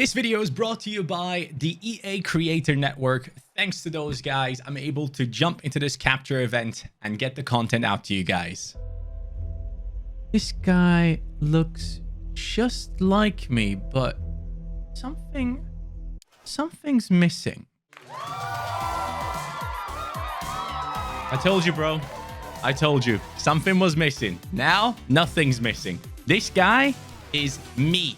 This video is brought to you by the EA Creator Network. Thanks to those guys, I'm able to jump into this capture event and get the content out to you guys. This guy looks just like me, but something's missing. I told you, bro. I told you. Something was missing. Now, nothing's missing. This guy is me.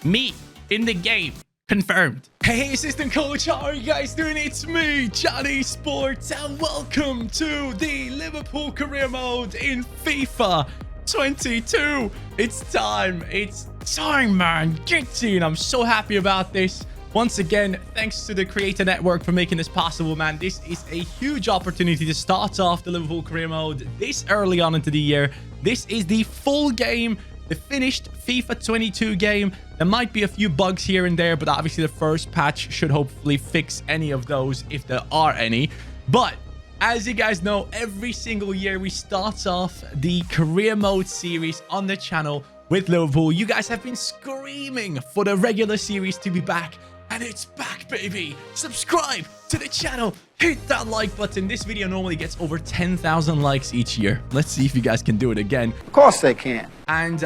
Me in the game. Confirmed. Hey, assistant coach, how are you guys doing? It's me, CaniSports, and welcome to the Liverpool career mode in FIFA 22. It's time, man. Get in. I'm so happy about this. Once again, thanks to the Creator Network for making this possible, man. This is a huge opportunity to start off the Liverpool career mode this early on into the year. This is the full game, the finished FIFA 22 game. There might be a few bugs here and there, but obviously the first patch should hopefully fix any of those if there are any. But as you guys know, every single year we start off the career mode series on the channel with Liverpool. You guys have been screaming for the regular series to be back. And it's back, baby. Subscribe to the channel. Hit that like button. This video normally gets over 10,000 likes each year. Let's see if you guys can do it again. Of course they can. And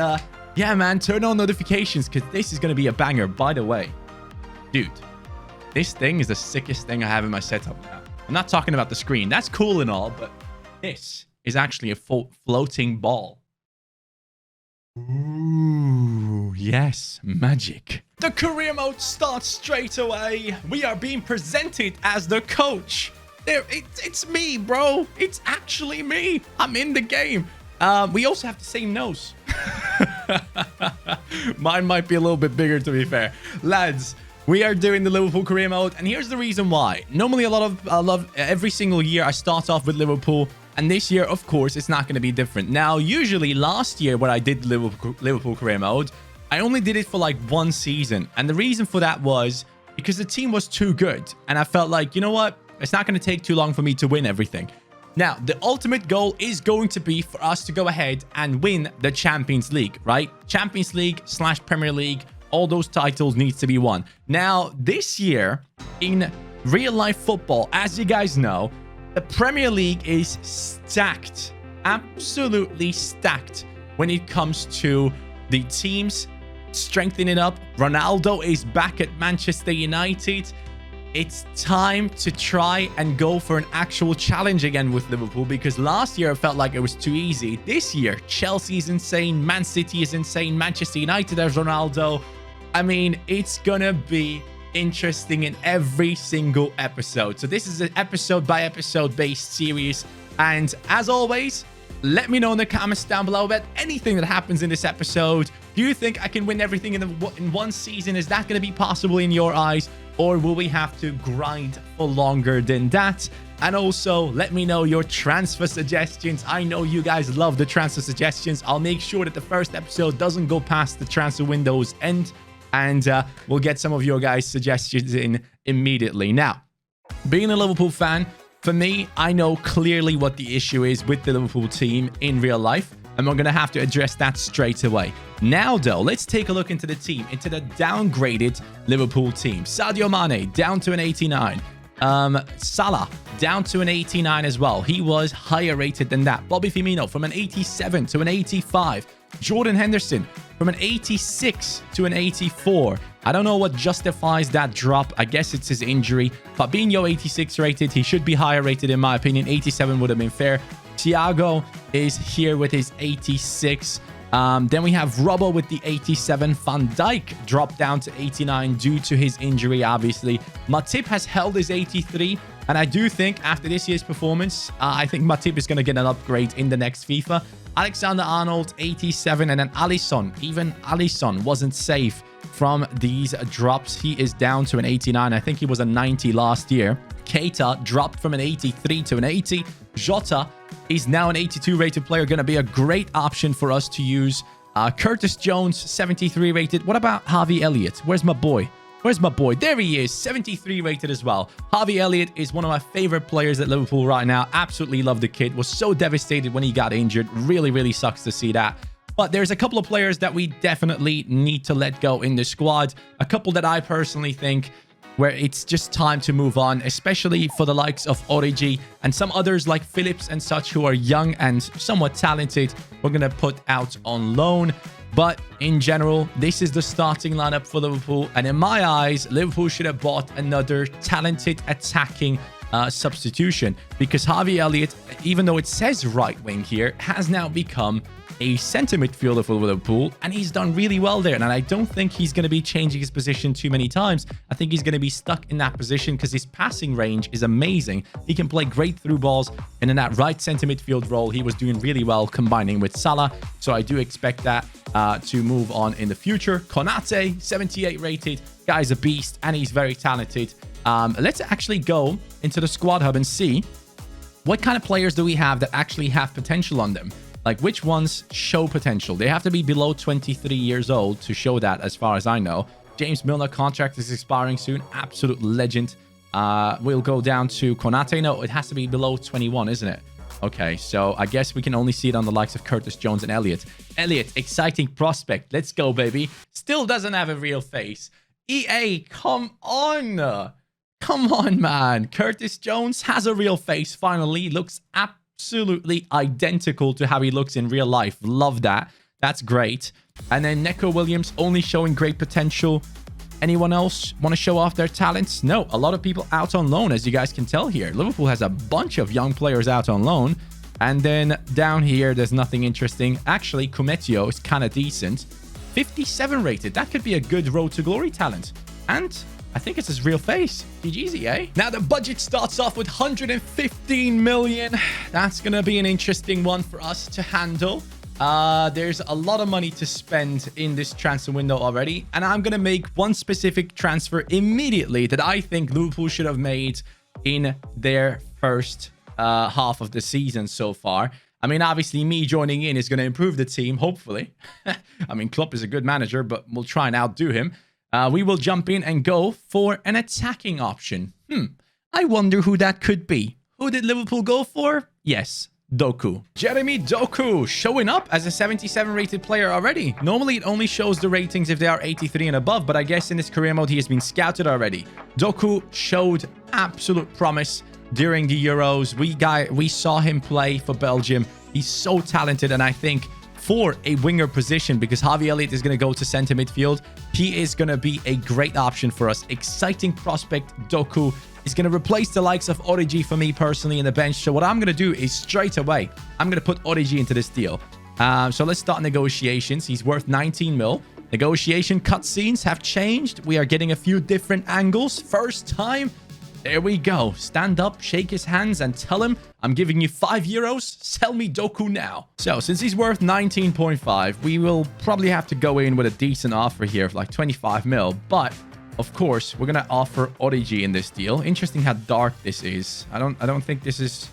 yeah, man, turn on notifications because this is going to be a banger. By the way, dude, this thing is the sickest thing I have in my setup now. I'm not talking about the screen. That's cool and all, but this is actually a floating ball. Ooh, yes, magic. The career mode starts straight away. We are being presented as the coach. It's me, bro. It's actually me. I'm in the game. We also have the same nose. Mine might be a little bit bigger, to be fair. Lads, we are doing the Liverpool career mode, and here's the reason why. Normally, every single year, I start off with Liverpool. And this year, of course, it's not going to be different. Now, usually last year when I did Liverpool career mode, I only did it for like one season. And the reason for that was because the team was too good. And I felt like, you know what? It's not going to take too long for me to win everything. Now, the ultimate goal is going to be for us to go ahead and win the Champions League, right? Champions League / Premier League, all those titles needs to be won. Now, this year in real life football, as you guys know, the Premier League is stacked, absolutely stacked when it comes to the teams strengthening up. Ronaldo is back at Manchester United. It's time to try and go for an actual challenge again with Liverpool because last year it felt like it was too easy. This year, Chelsea is insane, Man City is insane, Manchester United has Ronaldo. I mean, it's gonna be interesting in every single episode. So this is an episode by episode based series, and as always, let me know in the comments down below about anything that happens in this episode. Do you think I can win everything in one season? Is that going to be possible in your eyes, or will we have to grind for longer than that? And also let me know your transfer suggestions. I know you guys love the transfer suggestions. I'll make sure that the first episode doesn't go past the transfer window's end. And we'll get some of your guys' suggestions in immediately. Now, being a Liverpool fan, for me, I know clearly what the issue is with the Liverpool team in real life. And we're going to have to address that straight away. Now, though, let's take a look into the team, into the downgraded Liverpool team. Sadio Mane, down to an 89. Salah, down to an 89 as well. He was higher rated than that. Bobby Firmino, from an 87 to an 85. Jordan Henderson, from an 86 to an 84. I don't know what justifies that drop. I guess it's his injury. Fabinho, 86 rated. He should be higher rated in my opinion. 87 would have been fair. Thiago is here with his 86. Then we have Robbo with the 87. Van Dijk dropped down to 89 due to his injury, obviously. Matip has held his 83. And I do think after this year's performance, I think Matip is going to get an upgrade in the next FIFA. Alexander-Arnold, 87. And then Alisson. Even Alisson wasn't safe from these drops. He is down to an 89. I think he was a 90 last year. Keita dropped from an 83 to an 80. Jota is now an 82 rated player. Going to be a great option for us to use. Curtis Jones, 73 rated. What about Harvey Elliott? Where's my boy? Where's my boy? There he is, 73 rated as well. Harvey Elliott is one of my favorite players at Liverpool right now. Absolutely love the kid. Was so devastated when he got injured. Really, really sucks to see that. But there's a couple of players that we definitely need to let go in the squad. A couple that I personally think where it's just time to move on, especially for the likes of Origi and some others like Phillips and such who are young and somewhat talented. We're going to put out on loan. But in general, this is the starting lineup for Liverpool. And in my eyes, Liverpool should have bought another talented attacking substitution, because Harvey Elliott, even though it says right wing here, has now become a centre midfielder for Liverpool, and he's done really well there. And I don't think he's going to be changing his position too many times. I think he's going to be stuck in that position because his passing range is amazing. He can play great through balls, and in that right centre midfield role, he was doing really well combining with Salah. So I do expect that to move on in the future. Konate, 78 rated, guy's a beast, and he's very talented. Let's actually go into the squad hub and see what kind of players do we have that actually have potential on them. Like, which ones show potential? They have to be below 23 years old to show that, as far as I know. James Milner contract is expiring soon. Absolute legend. We'll go down to Konate. No, it has to be below 21, isn't it? Okay, so I guess we can only see it on the likes of Curtis Jones and Elliott. Elliott, exciting prospect. Let's go, baby. Still doesn't have a real face. EA, come on. Come on, man. Curtis Jones has a real face, finally. Looks absolutely identical to how he looks in real life. Love that. That's great. And then Neco Williams only showing great potential. Anyone else want to show off their talents? No, a lot of people out on loan, as you guys can tell here. Liverpool has a bunch of young players out on loan. And then down here, there's nothing interesting. Actually, Kumetio is kind of decent. 57 rated. That could be a good road to glory talent. And I think it's his real face. GG's, eh? Now, the budget starts off with 115 million. That's going to be an interesting one for us to handle. There's a lot of money to spend in this transfer window already. And I'm going to make one specific transfer immediately that I think Liverpool should have made in their first half of the season so far. I mean, obviously, me joining in is going to improve the team, hopefully. I mean, Klopp is a good manager, but we'll try and outdo him. We will jump in and go for an attacking option. I wonder who that could be. Who did Liverpool go for? Yes, Doku. Jeremy Doku showing up as a 77 rated player already. Normally, it only shows the ratings if they are 83 and above, but I guess in this career mode, he has been scouted already. Doku showed absolute promise during the Euros. We saw him play for Belgium. He's so talented, and I think for a winger position, because Harvey Elliott is going to go to center midfield, he is going to be a great option for us. Exciting prospect. Doku is going to replace the likes of Origi for me personally in the bench. So what I'm going to do is straight away, I'm going to put Origi into this deal. So let's start negotiations. He's worth 19 mil. Negotiation cutscenes have changed. We are getting a few different angles. First time. There we go. Stand up, shake his hands, and tell him, I'm giving you €5. Sell me Doku now. So, since he's worth 19.5, we will probably have to go in with a decent offer here of like 25 mil. But, of course, we're going to offer Origi in this deal. Interesting how dark this is. I don't think this is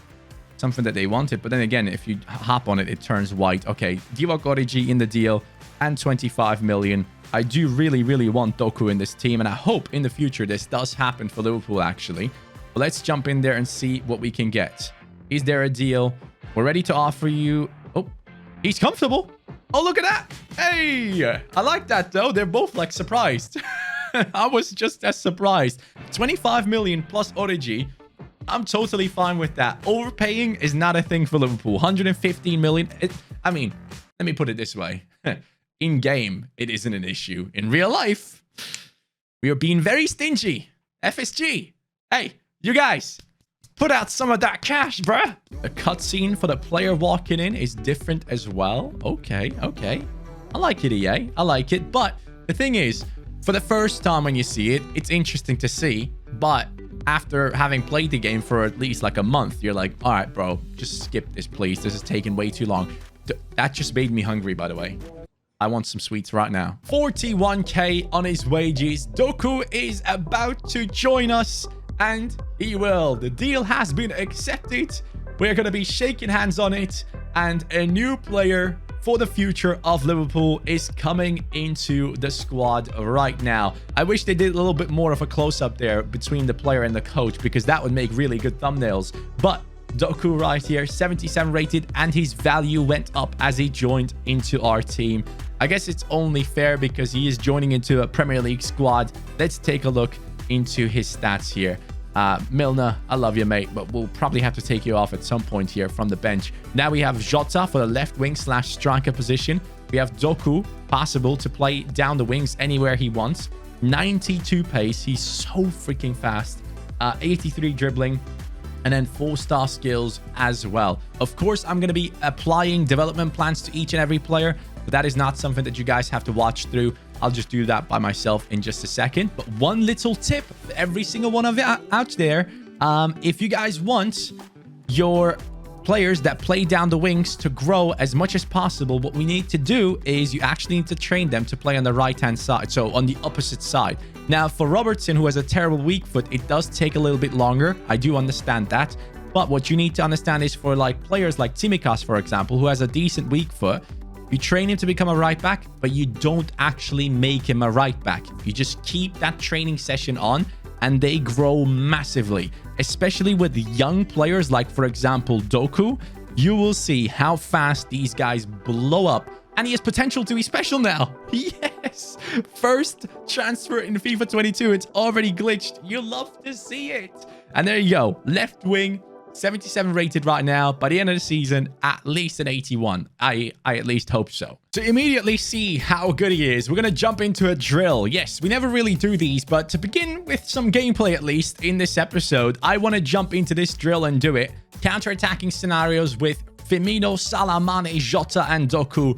something that they wanted. But then again, if you hop on it, it turns white. Okay, Divock Origi in the deal and 25 million. I do really, really want Doku in this team, and I hope in the future this does happen for Liverpool, actually. But let's jump in there and see what we can get. Is there a deal? We're ready to offer you... Oh, he's comfortable. Oh, look at that. Hey, I like that, though. They're both, like, surprised. I was just as surprised. 25 million plus Origi. I'm totally fine with that. Overpaying is not a thing for Liverpool. 115 million. I mean, let me put it this way. In game, it isn't an issue. In real life, we are being very stingy. FSG, hey, you guys, put out some of that cash, bruh. The cutscene for the player walking in is different as well. Okay. I like it, EA. I like it. But the thing is, for the first time when you see it, it's interesting to see. But after having played the game for at least like a month, you're like, all right, bro, just skip this, please. This is taking way too long. That just made me hungry, by the way. I want some sweets right now. 41k on his wages. Doku is about to join us, and he will. The deal has been accepted. We're going to be shaking hands on it, and a new player for the future of Liverpool is coming into the squad right now. I wish they did a little bit more of a close-up there between the player and the coach, because that would make really good thumbnails. But Doku right here, 77 rated, and his value went up as he joined into our team. I guess it's only fair because he is joining into a Premier League squad. Let's take a look into his stats here. Milner, I love you, mate, but we'll probably have to take you off at some point here from the bench. Now we have Jota for the left wing / striker position. We have Doku, possible to play down the wings anywhere he wants. 92 pace. He's so freaking fast. 83 dribbling. And then 4-star skills as well. Of course, I'm going to be applying development plans to each and every player, but that is not something that you guys have to watch through. I'll just do that by myself in just a second. But one little tip for every single one of you out there. If you guys want your players that play down the wings to grow as much as possible, what we need to do is you actually need to train them to play on the right-hand side, so on the opposite side. Now, for Robertson, who has a terrible weak foot, it does take a little bit longer. I do understand that. But what you need to understand is for like players like Tsimikas, for example, who has a decent weak foot, you train him to become a right back, but you don't actually make him a right back. You just keep that training session on, and they grow massively, especially with young players like, for example, Doku. You will see how fast these guys blow up, and he has potential to be special now. Yes, first transfer in FIFA 22. It's already glitched. You love to see it. And there you go, left wing, 77 rated right now. By the end of the season, at least an 81. I at least hope so. To immediately see how good he is, we're going to jump into a drill. Yes, we never really do these, but to begin with some gameplay, at least in this episode, I want to jump into this drill and do it. Counter-attacking scenarios with Firmino, Salah, Mane, Jota, and Doku.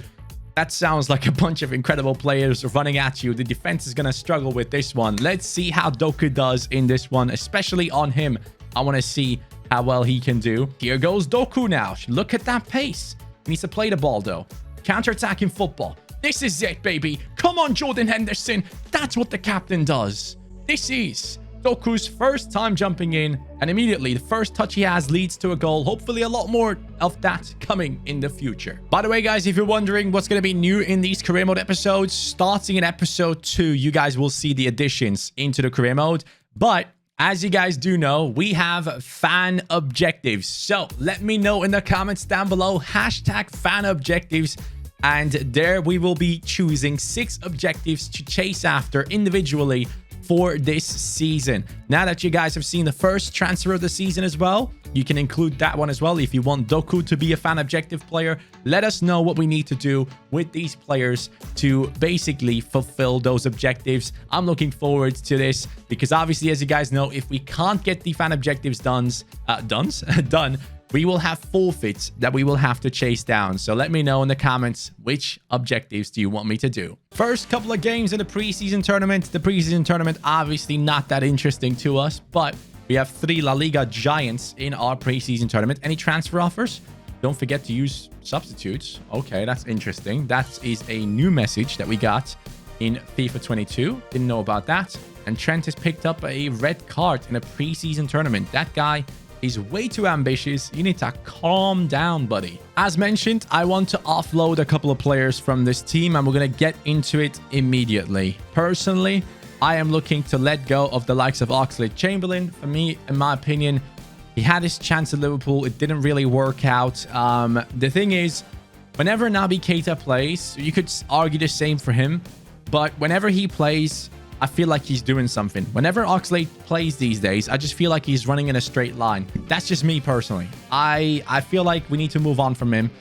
That sounds like a bunch of incredible players running at you. The defense is going to struggle with this one. Let's see how Doku does in this one, especially on him. I want to see how well he can do. Here goes Doku now. Look at that pace. He needs to play the ball, though. Counter-attacking football. This is it, baby. Come on, Jordan Henderson. That's what the captain does. This is Doku's first time jumping in, and immediately the first touch he has leads to a goal. Hopefully a lot more of that coming in the future. By the way, guys, if you're wondering what's going to be new in these career mode episodes, starting in episode 2, you guys will see the additions into the career mode. But as you guys do know, we have fan objectives. So let me know in the comments down below, hashtag fan objectives. And there we will be choosing 6 objectives to chase after individually for this season. Now that you guys have seen the first transfer of the season as well, you can include that one as well. If you want Doku to be a fan objective player, let us know what we need to do with these players to basically fulfill those objectives. I'm looking forward to this because obviously, as you guys know, if we can't get the fan objectives done, we will have forfeits that we will have to chase down. So let me know in the comments, which objectives do you want me to do? First couple of games in the preseason tournament. The preseason tournament, obviously not that interesting to us, but we have 3 La Liga giants in our preseason tournament. Any transfer offers? Don't forget to use substitutes. Okay, that's interesting. That is a new message that we got in FIFA 22. Didn't know about that. And Trent has picked up a red card in a preseason tournament. That guy is way too ambitious. You need to calm down, buddy. As mentioned, I want to offload a couple of players from this team, and we're going to get into it immediately. Personally, I am looking to let go of the likes of Oxlade-Chamberlain. For me, in my opinion, he had his chance at Liverpool. It didn't really work out. The thing is, whenever Naby Keita plays, you could argue the same for him, but whenever he plays, I feel like he's doing something. Whenever Oxlade plays these days, I just feel like he's running in a straight line. That's just me personally. I feel like we need to move on from him.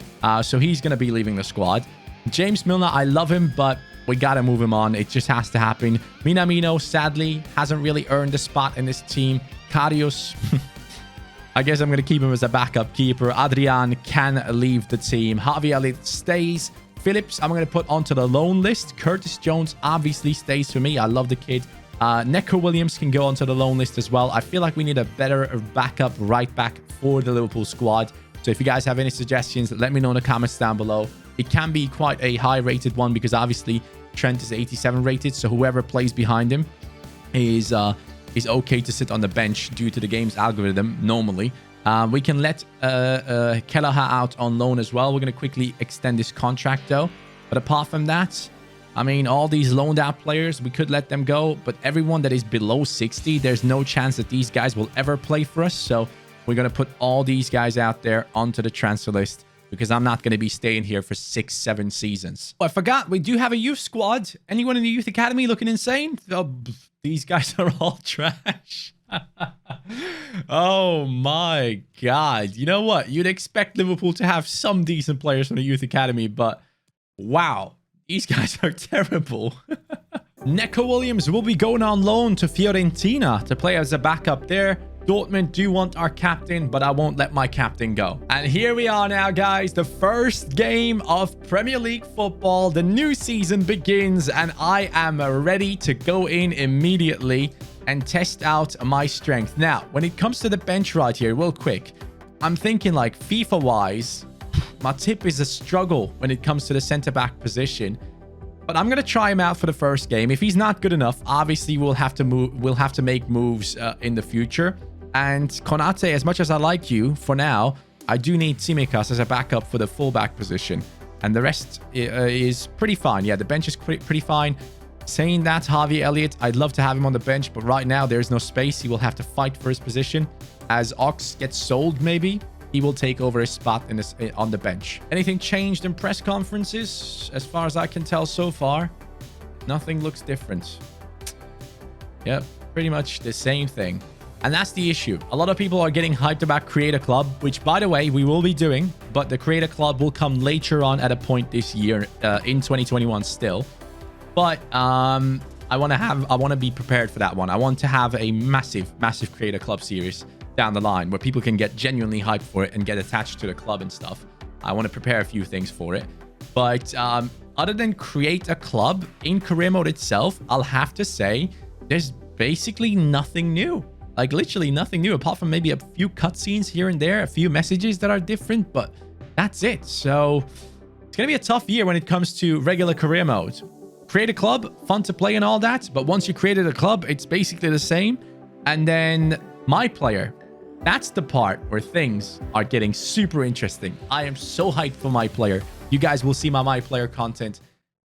So he's going to be leaving the squad. James Milner, I love him, but we got to move him on. It just has to happen. Minamino, sadly, hasn't really earned a spot in this team. Karius, I guess I'm going to keep him as a backup keeper. Adrian can leave the team. Javi Elliott stays. Phillips, I'm going to put onto the loan list. Curtis Jones obviously stays for me. I love the kid. Neco Williams can go onto the loan list as well. I feel like we need a better backup right back for the Liverpool squad. So if you guys have any suggestions, let me know in the comments down below. It can be quite a high rated one because obviously Trent is 87 rated. So whoever plays behind him is okay to sit on the bench due to the game's algorithm normally. We can let Kelleher out on loan as well. We're going to quickly extend this contract, though. But apart from that, I mean, all these loaned out players, we could let them go. But everyone that is below 60, there's no chance that these guys will ever play for us. So we're going to put all these guys out there onto the transfer list because I'm not going to be staying here for 6-7 seasons. Oh, I forgot. We do have a youth squad. Anyone in the youth academy looking insane? Oh, these guys are all trash. Oh my God. You know what? You'd expect Liverpool to have some decent players from the youth academy, but wow, these guys are terrible. Neco Williams will be going on loan to Fiorentina to play as a backup there. Dortmund do want our captain, but I won't let my captain go. And here we are now, guys. The first game of Premier League football. The new season begins, and I am ready to go in immediately and test out my strength. Now, when it comes to the bench right here, real quick, I'm thinking like FIFA-wise, my tip is a struggle when it comes to the centre-back position. But I'm going to try him out for the first game. If he's not good enough, obviously we'll have to make moves in the future. And Konate, as much as I like you, for now, I do need Tsimikas as a backup for the fullback position. And the rest is pretty fine. Yeah, the bench is pretty fine. Saying that, Harvey Elliott, I'd love to have him on the bench, but right now there's no space. He will have to fight for his position. As Ox gets sold, maybe, he will take over his spot on the bench. Anything changed in press conferences? As far as I can tell so far, nothing looks different. Yep, pretty much the same thing. And that's the issue. A lot of people are getting hyped about Create a Club, which, by the way, we will be doing. But the Create a Club will come later on at a point this year, in 2021 still. But I want to be prepared for that one. I want to have a massive Create a Club series down the line where people can get genuinely hyped for it and get attached to the club and stuff. I want to prepare a few things for it. But other than Create a Club in career mode itself, I'll have to say there's basically nothing new. Like literally nothing new apart from maybe a few cutscenes here and there, a few messages that are different, but that's it. So it's going to be a tough year when it comes to regular career mode. Create a club, fun to play and all that, but once you created a club, it's basically the same. And then my player, that's the part where things are getting super interesting. I am so hyped for my player. You guys will see my player content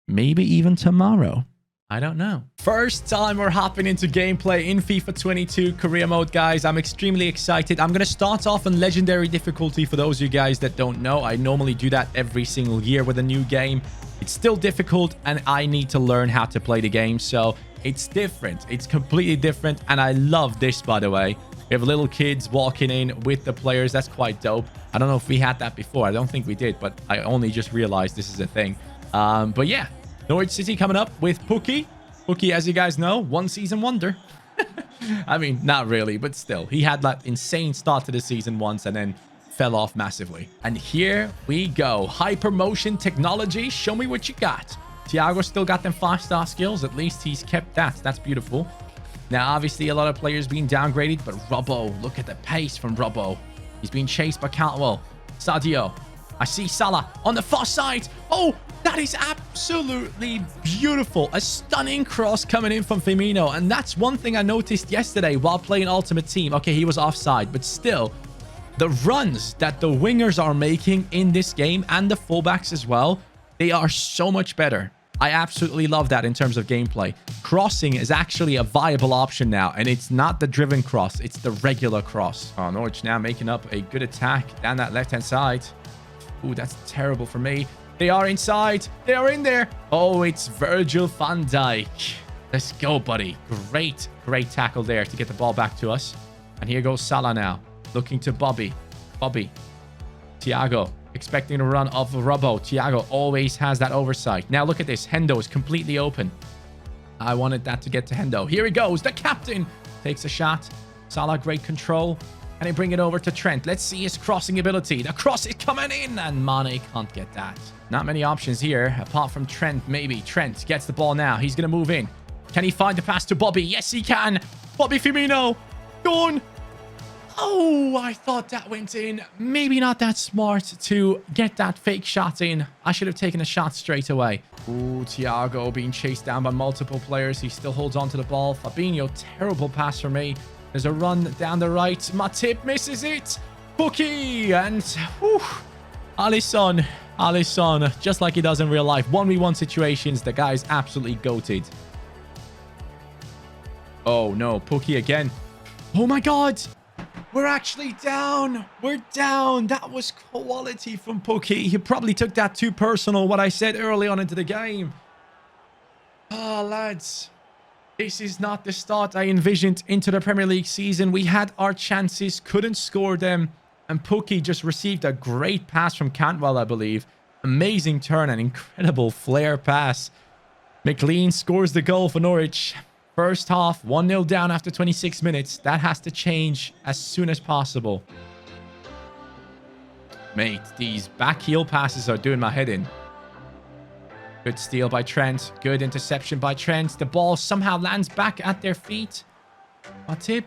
maybe even tomorrow. I don't know. First time we're hopping into gameplay in FIFA 22 career mode, guys. I'm extremely excited. I'm going to start off on legendary difficulty for those of you guys that don't know. I normally do that every single year with a new game. It's still difficult and I need to learn how to play the game. So it's different. It's completely different. And I love this, by the way. We have little kids walking in with the players. That's quite dope. I don't know if we had that before. I don't think we did, but I only just realized this is a thing. But yeah. Norwich City coming up with Pookie. Pookie, as you guys know, one season wonder. I mean, not really, but still. He had that insane start to the season once and then fell off massively. And here we go. Hypermotion technology. Show me what you got. Thiago still got them 5-star skills. At least he's kept that. That's beautiful. Now, obviously, a lot of players being downgraded, but Robbo, look at the pace from Robbo. He's being chased by Cantwell. Sadio. I see Salah on the far side. Oh, that is absolutely beautiful. A stunning cross coming in from Firmino. And that's one thing I noticed yesterday while playing Ultimate Team. Okay, he was offside, but still, the runs that the wingers are making in this game and the fullbacks as well, they are so much better. I absolutely love that in terms of gameplay. Crossing is actually a viable option now, and it's not the driven cross. It's the regular cross. Oh, Norwich now making up a good attack down that left-hand side. Ooh, that's terrible for me. They are inside. They are in there. Oh, it's Virgil van Dijk. Let's go, buddy. Great tackle there to get the ball back to us. And here goes Salah now. Looking to Bobby. Thiago. Expecting a run of Robbo. Thiago always has that oversight. Now look at this. Hendo is completely open. I wanted that to get to Hendo. Here he goes. The captain takes a shot. Salah, great control. And he bring it over to Trent. Let's see his crossing ability. The cross is coming in, and Mane can't get that. Not many options here, apart from Trent, maybe. Trent gets the ball now. He's going to move in. Can he find the pass to Bobby? Yes, he can. Bobby Firmino. Go on. Oh, I thought that went in. Maybe not that smart to get that fake shot in. I should have taken a shot straight away. Ooh, Thiago being chased down by multiple players. He still holds on to the ball. Fabinho, terrible pass for me. There's a run down the right. Matip misses it. Pookie. And whew, Alisson, just like he does in real life. 1v1 situations. The guy's absolutely goated. Oh, no. Pookie again. Oh, my God. We're actually down. We're down. That was quality from Pookie. He probably took that too personal, what I said early on into the game. Oh, lads. This is not the start I envisioned into the Premier League season. We had our chances, couldn't score them. And Pookie just received a great pass from Cantwell, I believe. Amazing turn and incredible flare pass. McLean scores the goal for Norwich. First half, 1-0 down after 26 minutes. That has to change as soon as possible. Mate, these back heel passes are doing my head in. Good steal by Trent. Good interception by Trent. The ball somehow lands back at their feet. Matip.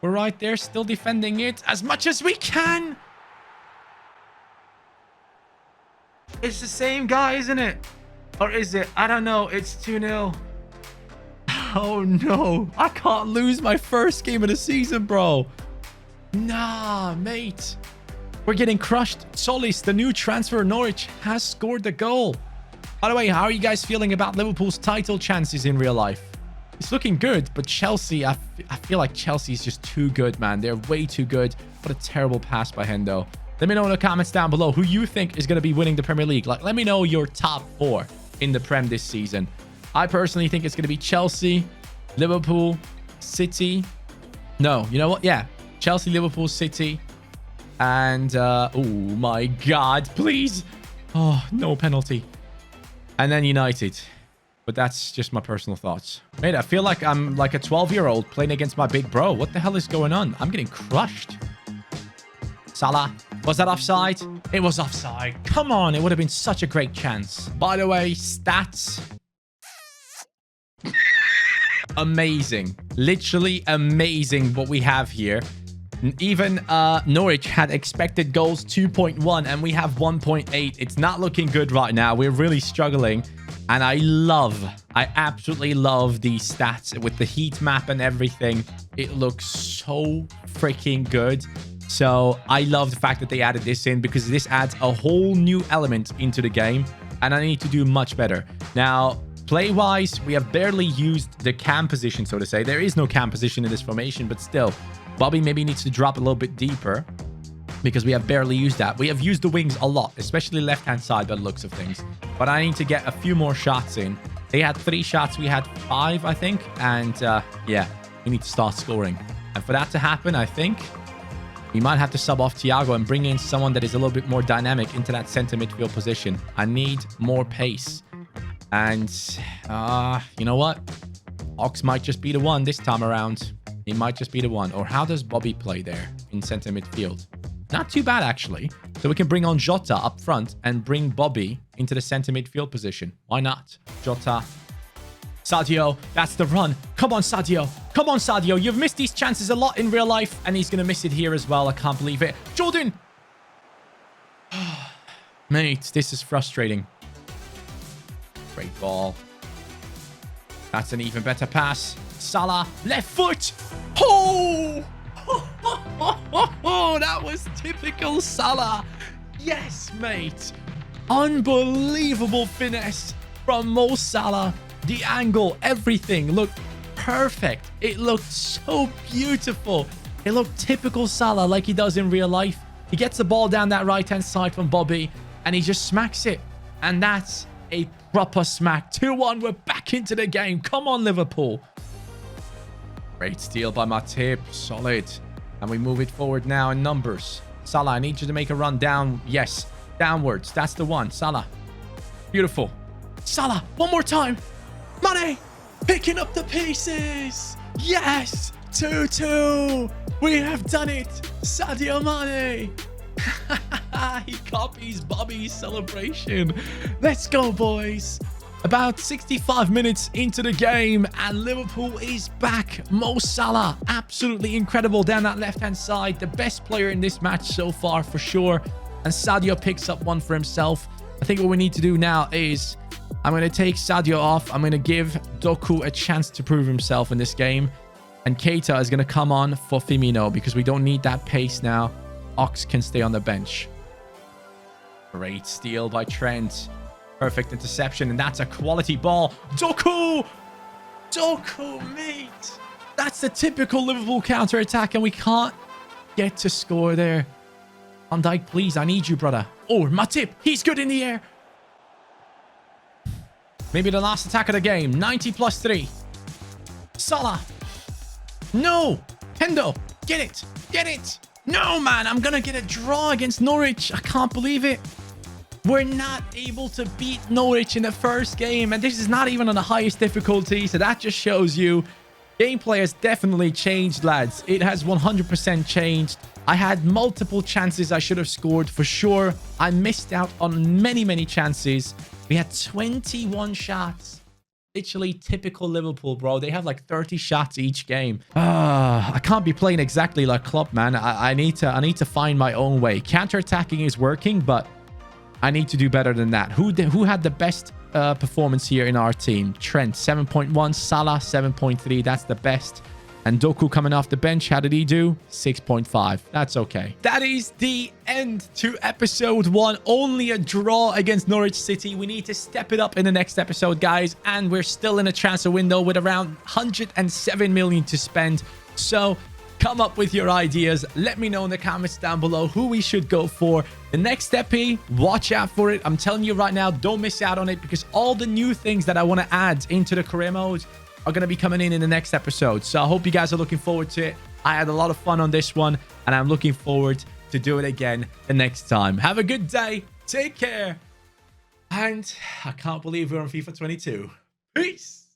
We're right there, still defending it as much as we can. It's the same guy, isn't it? Or is it? I don't know. It's 2-0. Oh, no. I can't lose my first game of the season, bro. Nah, mate. We're getting crushed. Solis, the new transfer Norwich, has scored the goal. By the way, how are you guys feeling about Liverpool's title chances in real life? It's looking good, but Chelsea, I feel like Chelsea is just too good, man. They're way too good. What a terrible pass by Hendo. Let me know in the comments down below who you think is going to be winning the Premier League. Like, let me know your top 4 in the Prem this season. I personally think it's going to be Chelsea, Liverpool, City. No, you know what? Yeah, Chelsea, Liverpool, City. And, oh my God, please. Oh, no penalty. And then United. But that's just my personal thoughts. Mate, I feel like I'm like a 12-year-old playing against my big bro. What the hell is going on? I'm getting crushed. Salah. Was that offside? It was offside. Come on, it would have been such a great chance. By the way, stats. Amazing. Literally amazing what we have here. Even Norwich had expected goals 2.1 and we have 1.8. It's not looking good right now. We're really struggling. And I absolutely love these stats with the heat map and everything. It looks so freaking good. So I love the fact that they added this in because this adds a whole new element into the game. And I need to do much better. Now, play-wise, we have barely used the cam position, so to say. There is no cam position in this formation, but still. Bobby maybe needs to drop a little bit deeper because we have barely used that. We have used the wings a lot, especially left-hand side by the looks of things. But I need to get a few more shots in. They had 3 shots. We had 5, I think. And yeah, we need to start scoring. And for that to happen, I think we might have to sub off Thiago and bring in someone that is a little bit more dynamic into that center midfield position. I need more pace. And you know what? Ox might just be the one this time around. He might just be the one. Or how does Bobby play there in center midfield? Not too bad, actually. So we can bring on Jota up front and bring Bobby into the center midfield position. Why not? Jota. Sadio, that's the run. Come on, Sadio. Come on, Sadio. You've missed these chances a lot in real life, and he's going to miss it here as well. I can't believe it. Jordan! Mate, this is frustrating. Great ball. That's an even better pass. Salah, left foot. Oh! That was typical Salah. Yes, mate. Unbelievable finesse from Mo Salah. The angle, everything looked perfect. It looked so beautiful. It looked typical Salah like he does in real life. He gets the ball down that right-hand side from Bobby and he just smacks it. And that's a proper smack. 2-1, we're back into the game. Come on, Liverpool. Great steal by Matip. Solid. And we move it forward now in numbers. Salah, I need you to make a run down. Yes, downwards. That's the one. Salah. Beautiful. Salah, one more time. Mane, picking up the pieces. Yes, 2-2. We have done it. Sadio Mane. He copies Bobby's celebration. Let's go, boys. About 65 minutes into the game and Liverpool is back. Mo Salah, absolutely incredible down that left-hand side. The best player in this match so far for sure. And Sadio picks up one for himself. I think what we need to do now is I'm going to take Sadio off. I'm going to give Doku a chance to prove himself in this game. And Keita is going to come on for Firmino because we don't need that pace now. Ox can stay on the bench. Great steal by Trent. Perfect interception, and that's a quality ball. Doku! Doku, mate! That's the typical Liverpool counter-attack, and we can't get to score there. Van Dijk, please, I need you, brother. Oh, Matip, he's good in the air. Maybe the last attack of the game. 90 plus 3. Salah. No. Hendo, get it. Get it. No, man, I'm going to get a draw against Norwich. I can't believe it. We're not able to beat Norwich in the first game, and this is not even on the highest difficulty, so that just shows you gameplay has definitely changed, lads. It has 100% changed. I had multiple chances I should have scored for sure. I missed out on many chances. We had 21 shots. Literally typical Liverpool, bro. They have like 30 shots each game. I can't be playing exactly like Klopp, man. I need to find my own way. Counter-attacking is working, but I need to do better than that. Who had the best performance here in our team? Trent, 7.1. Salah, 7.3. That's the best. And Doku coming off the bench, how did he do? 6.5. That's okay. That is the end to episode 1. Only a draw against Norwich City. We need to step it up in the next episode, guys. And we're still in a transfer window with around 107 million to spend. So come up with your ideas. Let me know in the comments down below who we should go for. The next epi, watch out for it. I'm telling you right now, don't miss out on it, because all the new things that I want to add into the career mode are going to be coming in the next episode. So I hope you guys are looking forward to it. I had a lot of fun on this one, and I'm looking forward to do it again the next time. Have a good day. Take care. And I can't believe we're on FIFA 22. Peace.